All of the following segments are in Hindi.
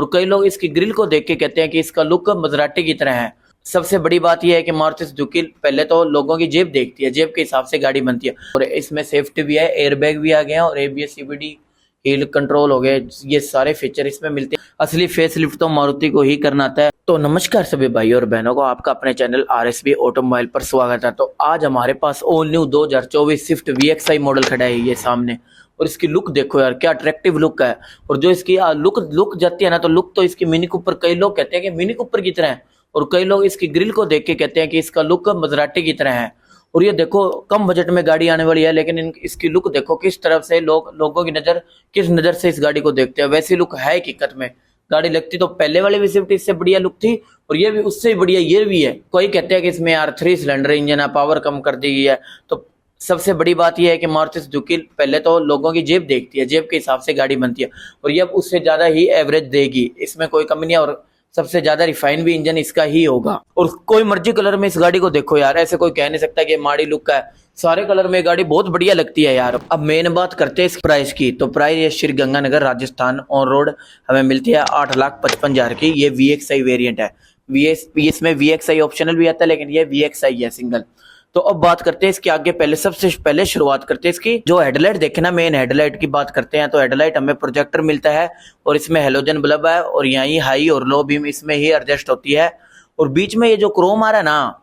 और कई लोग इसकी ग्रिल को देख के कहते हैं कि इसका लुक मजराटी की तरह है। सबसे बड़ी बात यह है कि मारुति सुजुकी पहले तो लोगों की जेब देखती है, जेब के हिसाब से गाड़ी बनती है। और इसमें सेफ्टी भी है, एयरबैग भी आ गए हैं और ABS CVT हील कंट्रोल हो गए, ये सारे फीचर इसमें मिलते हैं। असली फेस लिफ्ट तो मारुति को ही करना आता है। तो नमस्कार सभी भाइयों और बहनों को, आपका अपने चैनल RSB ऑटोमोबाइल पर स्वागत है। तो आज हमारे पास all new 2024 Swift VXI model खड़ा है ये सामने, और इसकी लुक देखो यार, क्या अट्रैक्टिव लुक है। और जो इसकी लुक जाती है ना, तो लुक तो इसकी मिनी कूपर, कई लोग कहते हैं कि मिनी कूपर की तरह है, और कई लोग इसकी ग्रिल को देख के कहते हैं कि इसका लुक मजराटी की तरह है। और ये देखो कम बजट में गाड़ी आने वाली है, लेकिन इसकी लुक देखो किस तरफ से लोगों की नजर किस नजर से इस गाड़ी को देखते हैं। वैसी लुक है हकीकत में। गाड़ी लगती तो पहले वाली भी स्विफ्ट इससे बढ़िया लुक थी, और ये भी उससे बढ़िया ये भी है। कोई कहते हैं कि इसमें यार 3 सिलेंडर इंजन है, पावर कम कर दी गई है। तो सबसे बड़ी बात यह है कि मारुति सुजुकी पहले तो लोगों की जेब देखती है, जेब के हिसाब से गाड़ी बनती है, और ये अब उससे ज्यादा ही एवरेज देगी, इसमें कोई कमी नहीं है। और सबसे ज्यादा रिफाइन भी इंजन इसका ही होगा। और कोई मर्जी कलर में इस गाड़ी को देखो यार, ऐसे कोई कह नहीं सकता कि माड़ी लुक है। सारे कलर में गाड़ी बहुत बढ़िया लगती है यार। अब मेन बात करते हैं इस प्राइस की। तो प्राइस ये श्री गंगानगर राजस्थान ऑन रोड हमें मिलती है 8,55,000 की। ये VXI वेरिएंट है। इसमें VXI ऑप्शनल भी आता है, लेकिन ये VXI है सिंगल। तो अब बात करते हैं इसके आगे। सबसे पहले शुरुआत करते हैं इसकी जो हेडलाइट देखे ना, मेन हेडलाइट की बात करते हैं। तो हेडलाइट हमें प्रोजेक्टर मिलता है, और इसमें हेलोजन बल्ब है, और यहीं हाई और लो बीम इसमें ही एडजस्ट होती है। और बीच में ये जो क्रोम आ रहा है ना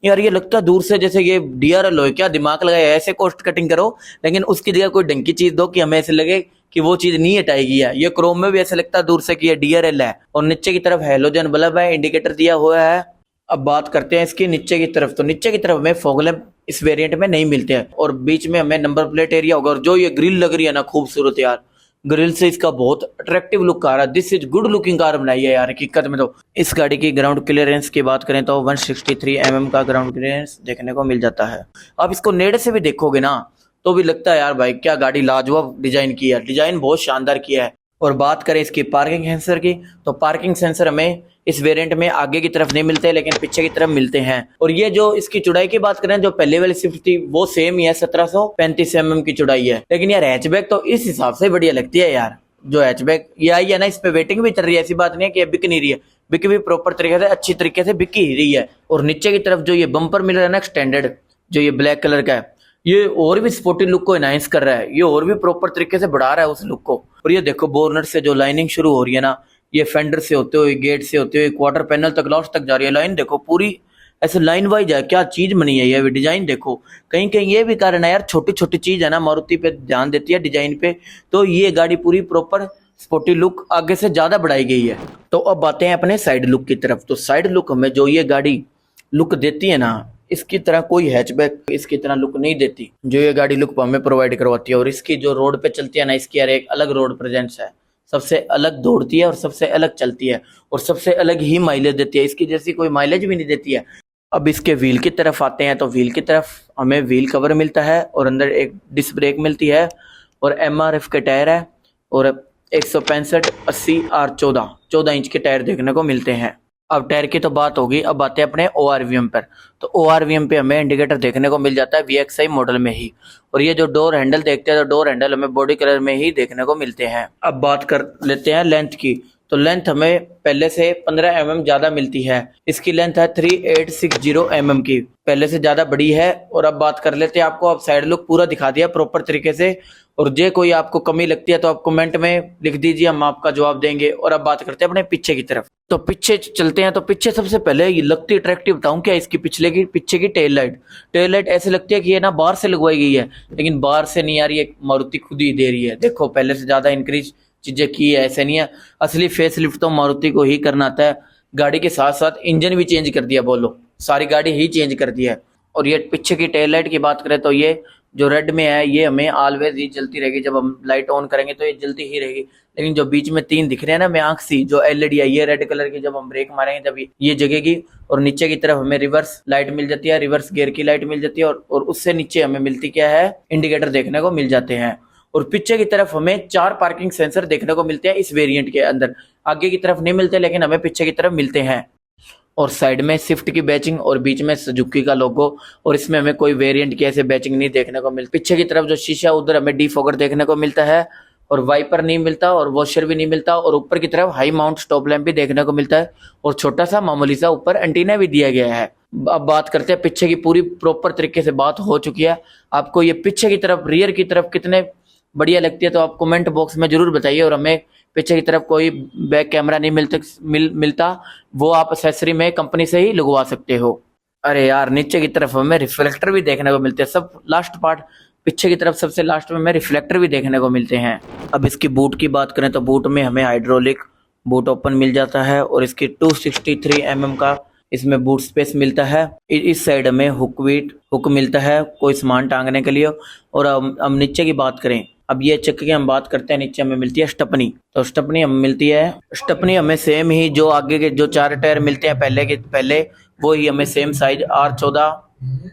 यार, ये लगता है दूर से जैसे ये DRL हो, क्या दिमाग लगाया, ऐसे कॉस्ट कटिंग करो, लेकिन उसकी जगह कोई ढंग की चीज दो कि हमें ऐसे लगे कि वो चीज नहीं हटाएगी है। ये क्रोम में भी ऐसे लगता है दूर से कि ये DRL है। और नीचे की तरफ हेलोजन बल्ब है, इंडिकेटर दिया हुआ है। अब बात करते हैं इसकी नीचे की तरफ। तो नीचे की तरफ हमें फॉग लैंप इस वेरिएंट में नहीं मिलते हैं, और बीच में हमें नंबर प्लेट एरिया होगा। और जो ये ग्रिल लग रही है ना खूबसूरत यार, ग्रिल से इसका बहुत अट्रैक्टिव लुक आ रहा है। This is good looking car बनाई है यार हकीकत में। तो इस गाड़ी की ग्राउंड क्लियरेंस की बात करें तो 163 mm का ग्राउंड क्लियरेंस देखने को मिल जाता है। आप इसको नेड़े से भी देखोगे ना तो भी लगता है यार भाई क्या गाड़ी लाजवाब डिजाइन की है, डिजाइन बहुत शानदार किया है। और बात करें इसकी पार्किंग सेंसर की, तो पार्किंग सेंसर हमें इस वेरिएंट में आगे की तरफ नहीं मिलते, लेकिन पीछे की तरफ मिलते हैं। और ये जो इसकी चौड़ाई की बात करें, जो पहले वाली स्विफ्ट थी वो सेम ही है, 1735 mm की चौड़ाई है। लेकिन यार हैचबैक तो इस हिसाब से बढ़िया लगती है यार। जो हैचबैक ये आई है ना, इस पे वेटिंग भी चल रही है, ऐसी बात नहीं है कि बिक नहीं रही है, बिक भी प्रॉपर तरीके से अच्छी तरीके से बिक ही रही है। और नीचे की तरफ जो ये बम्पर मिल रहा है ना एक्सटेंडेड, जो ये ब्लैक कलर का है, ये और भी स्पोर्टी लुक को एनहांस कर रहा है, ये और भी प्रॉपर तरीके से बढ़ा रहा है उस लुक को। और ये देखो बोनट से जो लाइनिंग शुरू हो रही है ना, ये फेंडर से होते हुए, गेट से होते हुए, क्वार्टर पैनल तक, लास्ट तक जा रही है लाइन। देखो पूरी ऐसे लाइन वाइज है, क्या चीज बनी है ये डिजाइन देखो। कहीं कहीं ये भी कारण है यार, छोटी छोटी चीज है ना, मारुति पे ध्यान देती है डिजाइन पे, तो ये गाड़ी पूरी प्रॉपर स्पोर्टी लुक आगे से ज्यादा बढ़ाई गई है। तो अब आते हैं अपने साइड लुक की तरफ। तो साइड लुक हमें जो ये गाड़ी लुक देती है ना, इसकी तरह कोई हैचबैक इसकी तरह लुक नहीं देती जो ये गाड़ी लुक हमें प्रोवाइड करवाती है। और इसकी जो रोड पे चलती है ना, इसकी यार एक अलग रोड प्रेजेंस है, सबसे अलग दौड़ती है और सबसे अलग चलती है, और सबसे अलग ही माइलेज देती है। इसकी जैसी कोई माइलेज भी नहीं देती है। अब इसके व्हील की तरफ आते हैं। तो व्हील की तरफ हमें व्हील कवर मिलता है, और अंदर एक डिस्क ब्रेक मिलती है, और MRF के टायर है, और 165 80 R14 इंच के टायर देखने को मिलते हैं। अब टायर की तो बात होगी, अब आते हैं अपने ORVM पर। तो ORVM पे हमें इंडिकेटर देखने को मिल जाता है VXI मॉडल में ही। और ये जो डोर हैंडल देखते हैं, तो डोर हैंडल हमें बॉडी कलर में ही देखने को मिलते हैं। अब बात कर लेते हैं लेंथ की। तो लेंथ हमें पहले से 15 mm ज्यादा मिलती है। इसकी लेंथ है 3860 mm की, पहले से ज्यादा बड़ी है। और अब बात कर लेते हैं, आपको अब साइड लुक पूरा दिखा दिया प्रॉपर तरीके से। और जे कोई आपको कमी लगती है तो आप कमेंट में लिख दीजिए, हम आपका जवाब देंगे। और अब बात करते हैं अपने पीछे की तरफ। तो पीछे चलते हैं। तो पीछे सबसे पहले ये लगती अट्रैक्टिव बताऊं क्या, इसकी पीछे की टेल लाइट ऐसे लगती है कि ये ना बाहर से लगवाई गई है, लेकिन बाहर से नहीं आ रही है, मारुति खुद ही दे रही है। देखो पहले से ज्यादा इंक्रीज चीजें की है, ऐसे नहीं है। असली फेस लिफ्ट तो मारुति को ही करना आता है। गाड़ी के साथ साथ इंजन भी चेंज कर दिया, बोलो सारी गाड़ी ही चेंज कर दिया है। और ये पीछे की टेल लाइट की बात करें तो ये जो रेड में है, ये हमें ऑलवेज ही जलती रहेगी। जब हम लाइट ऑन करेंगे तो ये जलती ही रहेगी। लेकिन जो बीच में 3 दिख रहे हैं ना, मैं आंख सी जो LED है, ये रेड कलर की, जब हम ब्रेक मारेंगे जब ये जगेगी। और नीचे की तरफ हमें रिवर्स लाइट मिल जाती है, रिवर्स गियर की लाइट मिल जाती है, और उससे नीचे हमें मिलती क्या है, इंडिकेटर देखने को मिल जाते हैं। और पीछे की तरफ हमें 4 पार्किंग सेंसर देखने को मिलते हैं इस वेरिएंट के अंदर। आगे की तरफ नहीं मिलते, लेकिन हमें पीछे की तरफ मिलते हैं। और साइड में स्विफ्ट की बैचिंग, और बीच में सुजुकी का लोगो। और इसमें हमें कोई वेरिएंट की ऐसे बैचिंग नहीं देखने को मिलती। पीछे की तरफ जो शीशा, उधर हमें डिफॉगर देखने को मिलता है। और वाइपर नहीं मिलता और वॉशर भी नहीं मिलता, और ऊपर की तरफ हाई माउंट स्टॉप लैंप भी देखने को मिलता है, और छोटा सा मामूली सा ऊपर एंटीना भी दिया गया है। अब बात करते हैं पीछे की। पूरी प्रॉपर तरीके से बात हो चुकी है। आपको ये पीछे की तरफ, रियर की तरफ कितने बढ़िया लगती है तो आप कमेंट बॉक्स में जरूर बताइए। और हमें पीछे की तरफ कोई बैक कैमरा नहीं मिलता, वो आप एक्सेसरी में कंपनी से ही लगवा सकते हो। अरे यार, नीचे की तरफ हमें रिफ्लेक्टर भी देखने को मिलते हैं। सब लास्ट पार्ट, पीछे की तरफ सबसे लास्ट में हमें रिफ्लेक्टर भी देखने को मिलते हैं। अब इसकी बूट की बात करें तो बूट में हमें हाइड्रोलिक बूट ओपन मिल जाता है, और इसकी 263 का इसमें बूट स्पेस मिलता है। इस साइड में हुक मिलता है कोई सामान टांगने के लिए। और अब नीचे की बात करें, अब ये चक्के की हम बात करते हैं। नीचे हमें मिलती है स्टपनी, तो स्टपनी हमें मिलती है। स्टपनी हमें सेम ही जो आगे के जो 4 टायर मिलते हैं पहले वो ही हमें सेम साइज R14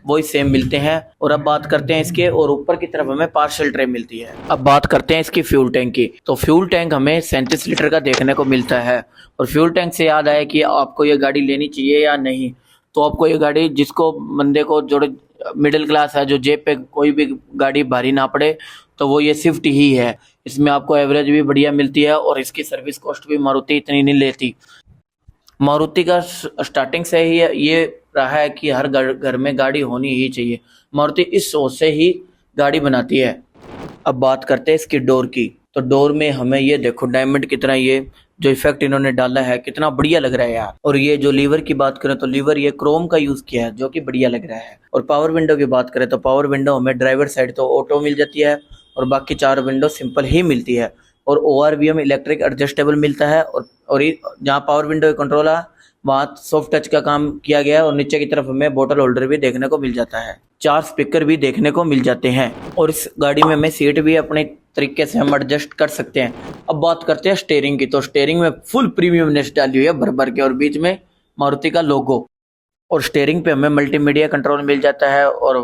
वही सेम मिलते हैं। और अब बात करते हैं इसके, और ऊपर की तरफ हमें पार्सल ट्रे मिलती है। अब बात करते हैं इसकी फ्यूल टैंक की। तो फ्यूल टैंक हमें 37 लीटर का देखने को मिलता है। और फ्यूल टैंक से याद आया कि आपको ये गाड़ी लेनी चाहिए या नहीं। तो आपको ये गाड़ी, जिसको बंदे को जो मिडिल क्लास है, जो जेब पे कोई भी गाड़ी भारी ना पड़े, तो वो ये स्विफ्ट ही है। इसमें आपको एवरेज भी बढ़िया मिलती है, और इसकी सर्विस कॉस्ट भी मारुति इतनी नहीं लेती। मारुति का स्टार्टिंग से ही ये रहा है कि हर घर में गाड़ी होनी ही चाहिए। मारुति इस सोच से ही गाड़ी बनाती है। अब बात करते हैं इसकी डोर की। तो डोर में हमें ये देखो डायमंड की तरह ये जो इफेक्ट इन्होंने डाला है, कितना बढ़िया लग रहा है यार। और ये जो लीवर की बात करें तो लीवर ये क्रोम का यूज किया है, जो कि बढ़िया लग रहा है। और पावर विंडो की बात करें तो पावर विंडो हमें ड्राइवर साइड तो ऑटो मिल जाती है, और बाकी 4 विंडो सिंपल ही मिलती है। और ORVM इलेक्ट्रिक एडजस्टेबल मिलता है। और जहाँ पावर विंडो कंट्रोल है वहाँ सॉफ्ट टच का काम किया गया है। और नीचे की तरफ हमें बोतल होल्डर भी देखने को मिल जाता है। 4 स्पीकर भी देखने को मिल जाते हैं। और इस गाड़ी में हमें सीट भी अपने तरीके से हम एडजस्ट कर सकते हैं। अब बात करते हैं स्टीयरिंग की। तो स्टीयरिंग में फुल प्रीमियमनेस डाली हुई है भर भर के, और बीच में मारुति का लोगो। और स्टीयरिंग पे हमें मल्टीमीडिया कंट्रोल मिल जाता है, और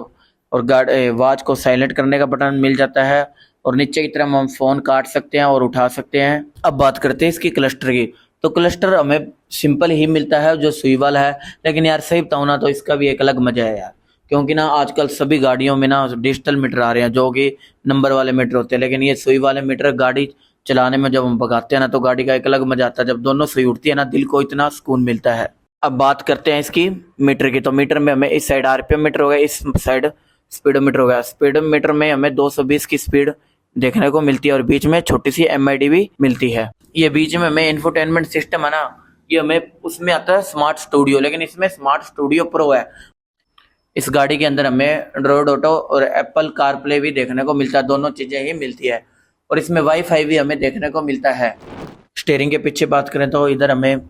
वॉच को साइलेंट करने का बटन मिल जाता है। और नीचे की तरफ हम फ़ोन काट सकते हैं और उठा सकते हैं। अब बात करते हैं इसकी क्लस्टर की। तो क्लस्टर हमें सिंपल ही मिलता है, जो सुई वाला है। लेकिन यार सही बताऊँ ना, तो इसका भी एक अलग मजा है यार। क्योंकि ना आजकल सभी गाड़ियों में ना डिजिटल मीटर आ रहे हैं, जो कि नंबर वाले मीटर होते हैं। लेकिन ये सुई वाले मीटर गाड़ी चलाने में जब हम भगाते हैं ना, तो गाड़ी का एक अलग मजा आता है। जब दोनों सुई उठती है ना, दिल को इतना सुकून मिलता है। अब बात करते हैं इसकी मीटर की। तो मीटर में हमें इस साइड RPM मीटर हो गया, इस साइड स्पीडोमीटर हो गया। स्पीडोमीटर में हमें 220 की स्पीड देखने को मिलती है, और बीच में छोटी सी MID भी मिलती है। ये बीच में हमें इंफोटेनमेंट सिस्टम है ना, ये हमें उसमें आता है स्मार्ट स्टूडियो, लेकिन इसमें स्मार्ट स्टूडियो प्रो है। इस गाड़ी के अंदर हमें एंड्रॉयड ऑटो और एप्पल कारप्ले भी देखने को मिलता है, दोनों चीज़ें ही मिलती है। और इसमें वाईफाई भी हमें देखने को मिलता है। स्टीयरिंग के पीछे बात करें तो इधर हमें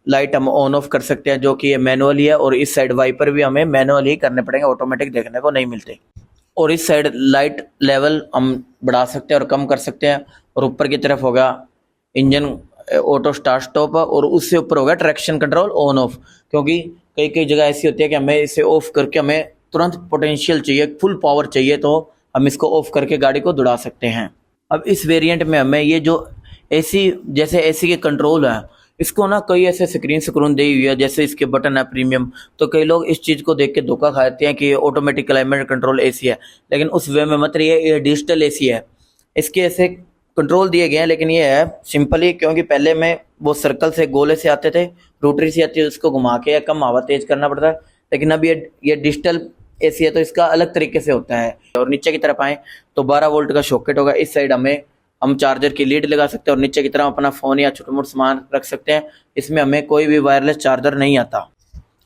लाइट हम ऑन ऑफ कर सकते हैं, जो कि ये मैनुअली है। और इस साइड वाइपर भी हमें मैनुअली करने पड़ेंगे, ऑटोमेटिक देखने को नहीं मिलते। और इस साइड लाइट लेवल हम बढ़ा सकते हैं और कम कर सकते हैं। और ऊपर की तरफ होगा इंजन ऑटो स्टार्ट स्टॉप, और उससे ऊपर होगा ट्रैक्शन कंट्रोल ऑन ऑफ। क्योंकि कई कई जगह ऐसी होती है कि हमें इसे ऑफ करके हमें तुरंत पोटेंशियल चाहिए, फुल पावर चाहिए, तो हम इसको ऑफ करके गाड़ी को दौड़ा सकते हैं। अब इस वेरिएंट में हमें ये जो AC, जैसे AC के कंट्रोल है, इसको ना कई ऐसे स्क्रीन दी हुई है, जैसे इसके बटन है प्रीमियम। तो कई लोग इस चीज़ को देख के धोखा खाते हैं कि ऑटोमेटिक क्लाइमेट कंट्रोल AC है, लेकिन उस वे में मत रहिए, ये डिजिटल AC है। इसके ऐसे कंट्रोल दिए गए हैं, लेकिन ये है सिंपली, क्योंकि पहले में वो सर्कल से गोले से आते थे, रोटरी से आती है, उसको घुमा के या कम हवा तेज करना पड़ता है। लेकिन अब ये डिजिटल AC है, तो इसका अलग तरीके से होता है। और नीचे की तरफ आए तो 12 वोल्ट का सॉकेट होगा। इस साइड हम चार्जर की लीड लगा सकते हैं, और नीचे की तरफ अपना फ़ोन या छोटा मोटा सामान रख सकते हैं। इसमें हमें कोई भी वायरलेस चार्जर नहीं आता।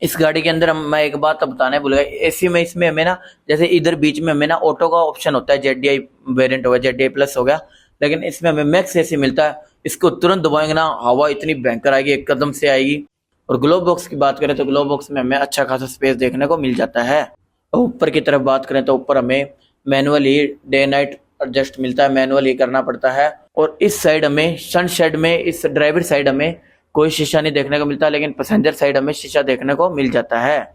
इस गाड़ी के अंदर मैं एक बात बताने भूल गया, AC में इसमें हमें ना, जैसे इधर बीच में हमें ना ऑटो का ऑप्शन होता है, ZDI वेरिएंट हो गया, ZDI प्लस हो गया, लेकिन इसमें हमें मैक्स AC मिलता है। इसको तुरंत दबाएंगे ना, हवा इतनी भयंकर आएगी, एक कदम से आएगी। और ग्लोव बॉक्स की बात करें तो ग्लोव बॉक्स में हमें अच्छा खासा स्पेस देखने को मिल जाता है। और ऊपर की तरफ बात करें तो ऊपर हमें मैनुअली डे नाइट एडजस्ट मिलता है, मैनुअल ही करना पड़ता है। और इस साइड हमें सनशेड में, इस ड्राइवर साइड हमें कोई शीशा नहीं देखने को मिलता, लेकिन पैसेंजर साइड हमें शीशा देखने को मिल जाता है।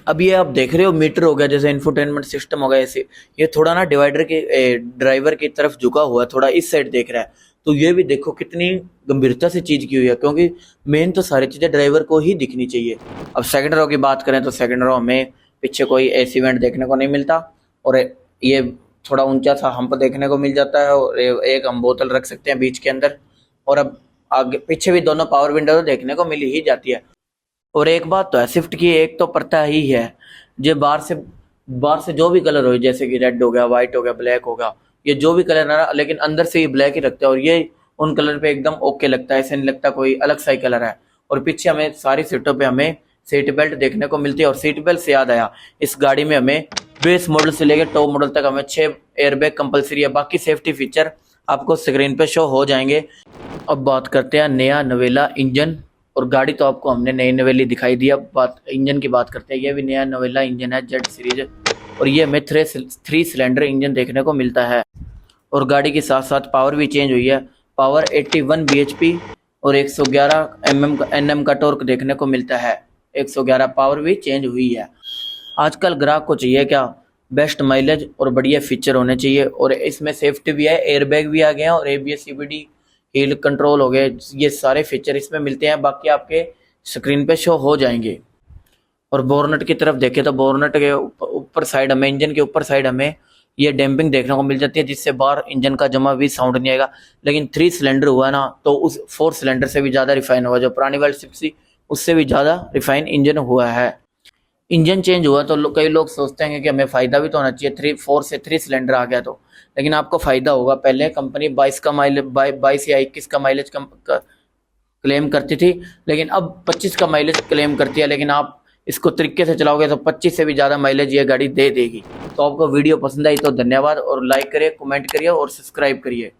अब ये आप देख रहे हो मीटर हो गया, जैसे इंफोटेनमेंट सिस्टम हो गया, ऐसे ये थोड़ा ना डिवाइडर के ड्राइवर की तरफ झुका हुआ है, थोड़ा इस साइड देख रहा है। तो ये भी देखो कितनी गंभीरता से चीज़ की हुई है, क्योंकि मेन तो सारी चीज़ें ड्राइवर को ही दिखनी चाहिए। अब सेकंड रो की बात करें तो सेकंड रो हमें पीछे कोई AC वेंट देखने को नहीं मिलता, और ये थोड़ा ऊंचा सा हम्प देखने को मिल जाता है और एक हम बोतल रख सकते हैं बीच के अंदर। और अब आगे पीछे भी दोनों पावर विंडो देखने को मिल ही जाती है। और एक बात तो है स्विफ्ट की, एक तो पड़ता ही है जो बाहर से जो भी कलर हो, जैसे कि रेड हो गया, व्हाइट हो गया, ब्लैक होगा, ये जो भी कलर है ना, लेकिन अंदर से ये ब्लैक ही रखता है और ये उन कलर पे एकदम ओके लगता है, ऐसे नहीं लगता कोई अलग सा ही कलर है। और पीछे हमें सारी सीटों पे हमें सीट बेल्ट देखने को मिलती है। और सीट बेल्ट से याद आया, इस गाड़ी में हमें बेस मॉडल से लेकर टॉप मॉडल तक हमें 6 एयरबैग कंपलसरी है। बाकी सेफ्टी फीचर आपको स्क्रीन पे शो हो जाएंगे। अब बात करते हैं नया नवेला इंजन। और गाड़ी तो आपको हमने नई नवेली दिखाई दी, अब बात इंजन की बात करते हैं। ये भी नया नवेला इंजन है जेड सीरीज और ये हमें 3 सिलेंडर इंजन देखने को मिलता है। और गाड़ी के साथ साथ पावर भी चेंज हुई है। पावर 81 bhp और 111 Nm का टॉर्क देखने को मिलता है। 111 पावर भी चेंज हुई है। आजकल ग्राहक को चाहिए क्या, बेस्ट माइलेज और बढ़िया फीचर होने चाहिए। और इसमें सेफ्टी भी है, एयरबैग भी आ गए हैं और ABS CBD हील कंट्रोल हो गए, ये सारे फीचर इसमें मिलते हैं। बाकी आपके स्क्रीन पे शो हो जाएंगे। और बोरनट की तरफ देखें तो बोरनट के ऊपर साइड हमें, इंजन के ऊपर साइड हमें ये डैम्पिंग देखने को मिल जाती है, जिससे बाहर इंजन का जमा भी साउंड नहीं आएगा। लेकिन 3 सिलेंडर हुआ ना, तो उस 4 सिलेंडर से भी ज़्यादा रिफाइन हुआ, जो पुरानी वाली 6 उससे भी ज़्यादा रिफाइन इंजन हुआ है। इंजन चेंज हुआ तो कई लोग सोचते हैं कि हमें फ़ायदा भी तो होना चाहिए, 4 से 3 सिलेंडर आ गया तो, लेकिन आपको फ़ायदा होगा। पहले कंपनी 22 का माइलेज 22 या 21 का माइलेज क्लेम करती थी, लेकिन अब 25 का माइलेज क्लेम करती है। लेकिन आप इसको तरीके से चलाओगे तो 25 से भी ज़्यादा माइलेज ये गाड़ी दे देगी। तो आपको वीडियो पसंद आई तो धन्यवाद, और लाइक करिए, कमेंट करिए और सब्सक्राइब करिए।